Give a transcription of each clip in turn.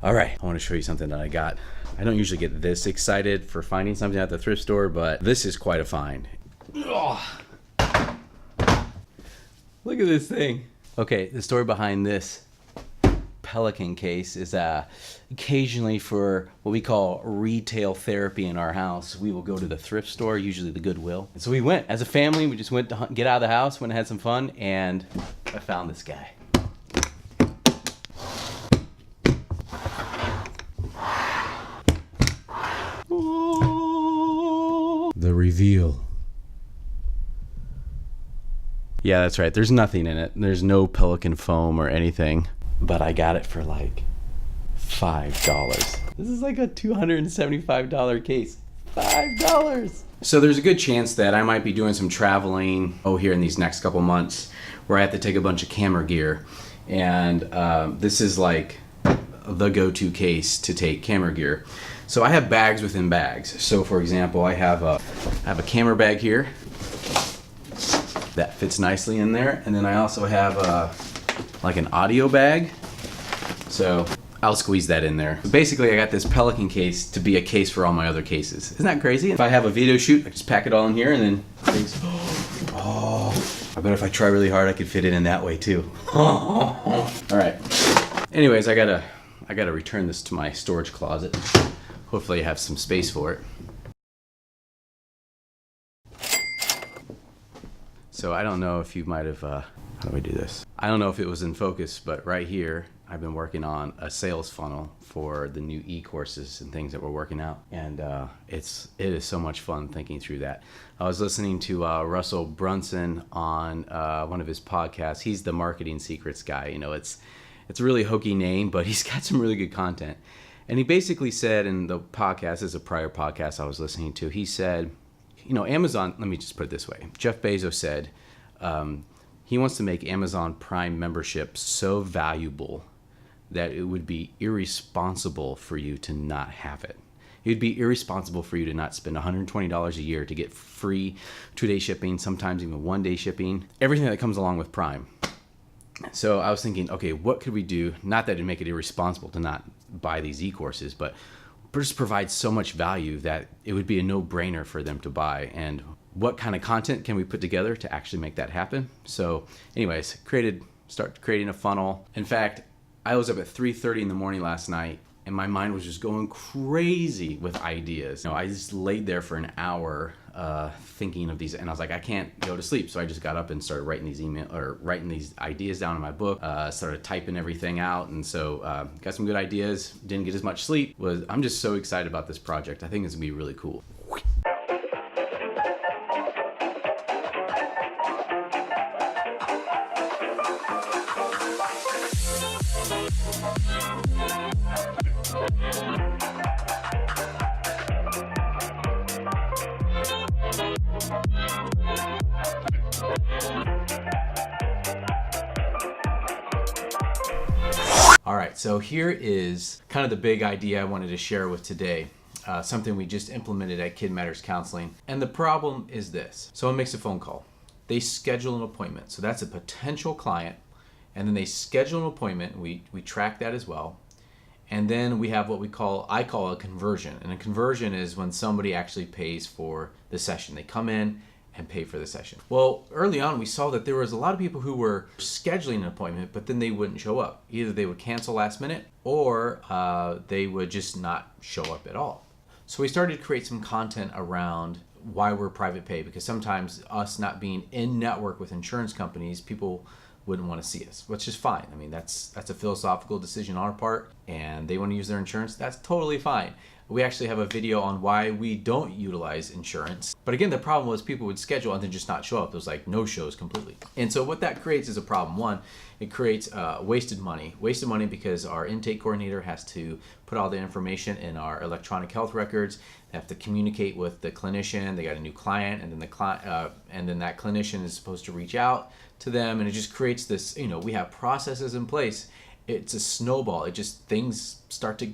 All right, I want to show you something that I got. I don't usually get this excited for finding something at the thrift store, but this is quite a find. Oh. Look at this thing. Okay, the story behind this Pelican case is occasionally for what we call retail therapy in our house, we will go to the thrift store, usually the Goodwill. And so we went as a family. We just went to get out of the house, went and had some fun, and I found this guy. The reveal. Yeah, that's right. There's nothing in it. There's no Pelican foam or anything. But I got it for like $5. This is like a $275 case. $5. So there's a good chance that I might be doing some traveling here in these next couple months where I have to take a bunch of camera gear. And this is like the go-to case to take camera gear. So I have bags within bags. So for example, I have a camera bag here that fits nicely in there. And then I also have like an audio bag. So I'll squeeze that in there. But basically, I got this Pelican case to be a case for all my other cases. Isn't that crazy? If I have a video shoot, I just pack it all in here and then I bet if I try really hard, I could fit it in that way too. All right. Anyways, I gotta return this to my storage closet. Hopefully I have some space for it. So I don't know if you might have, how do we do this? I don't know if it was in focus, but right here, I've been working on a sales funnel for the new e-courses and things that we're working out. And it is so much fun thinking through that. I was listening to Russell Brunson on one of his podcasts. He's the marketing secrets guy. You know, it's a really hokey name, but he's got some really good content. And he basically said in the podcast, as a prior podcast I was listening to, he said, you know, Amazon, let me just put it this way. Jeff Bezos said he wants to make Amazon Prime membership so valuable that it would be irresponsible for you to not have it. It would be irresponsible for you to not spend $120 a year to get free 2-day shipping, sometimes even 1-day shipping, everything that comes along with Prime. So I was thinking, okay, what could we do? Not that it'd make it irresponsible to not buy these e-courses, but just provide so much value that it would be a no-brainer for them to buy. And what kind of content can we put together to actually make that happen? So anyways, start creating a funnel. In fact, I was up at 3:30 in the morning last night and my mind was just going crazy with ideas. You know, I just laid there for an hour thinking of these, and I was like, I can't go to sleep. So I just got up and started writing these ideas down in my book, started typing everything out. And so got some good ideas, didn't get as much sleep. I'm just so excited about this project. I think it's gonna be really cool. All right, so here is kind of the big idea I wanted to share with today. Something we just implemented at Kid Matters Counseling. And the problem is this. Someone makes a phone call. They schedule an appointment. So that's a potential client. And then they schedule an appointment. We track that as well. And then we have what I call a conversion. And a conversion is when somebody actually pays for the session. They come in and pay for the session. Well, early on we saw that there was a lot of people who were scheduling an appointment, but then they wouldn't show up. Either they would cancel last minute or they would just not show up at all. So we started to create some content around why we're private pay, because sometimes us not being in network with insurance companies, people wouldn't want to see us, which is fine. I mean, that's a philosophical decision on our part, and they want to use their insurance. That's totally fine. We actually have a video on why we don't utilize insurance. But again, the problem was people would schedule and then just not show up. There was like no shows completely. And so what that creates is a problem. One, it creates wasted money. Wasted money because our intake coordinator has to put all the information in our electronic health records. They have to communicate with the clinician. They got a new client, and then that clinician is supposed to reach out to them, and it just creates this, you know, we have processes in place. It's a snowball. Things start to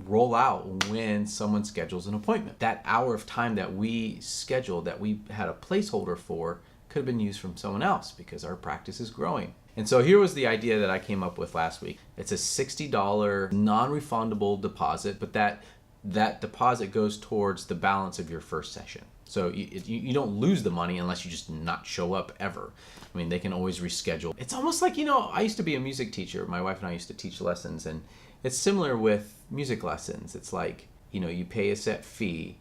roll out when someone schedules an appointment. That hour of time that we scheduled, that we had a placeholder for, could have been used from someone else because our practice is growing. And so here was the idea that I came up with last week. It's a $60 non-refundable deposit, but that deposit goes towards the balance of your first session. So you don't lose the money unless you just not show up ever. I mean, they can always reschedule. It's almost like, I used to be a music teacher. My wife and I used to teach lessons, and it's similar with music lessons. It's like, you pay a set fee,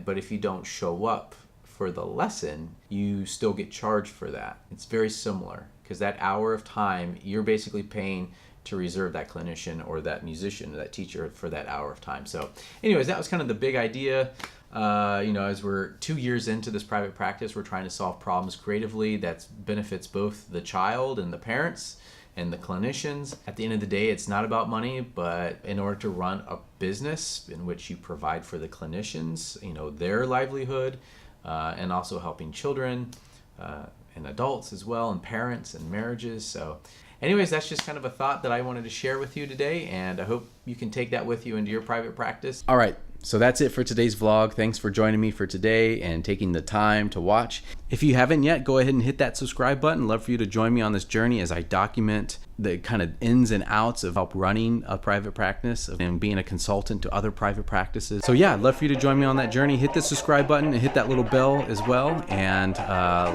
but if you don't show up for the lesson, you still get charged for that. It's very similar, because that hour of time, you're basically paying to reserve that clinician or that musician or that teacher for that hour of time. So anyways, that was kind of the big idea. As we're 2 years into this private practice, we're trying to solve problems creatively that benefits both the child and the parents and the clinicians. At the end of the day, it's not about money, but in order to run a business in which you provide for the clinicians, their livelihood, and also helping children and adults as well, and parents and marriages. So anyways, that's just kind of a thought that I wanted to share with you today, and I hope you can take that with you into your private practice. All right, so that's it for today's vlog. Thanks for joining me for today and taking the time to watch. If you haven't yet, go ahead and hit that subscribe button. Love for you to join me on this journey as I document the kind of ins and outs of help running a private practice and being a consultant to other private practices. So yeah, I'd love for you to join me on that journey. Hit the subscribe button and hit that little bell as well, and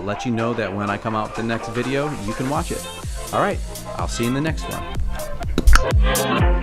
let you know that when I come out with the next video, you can watch it. All right, I'll see you in the next one.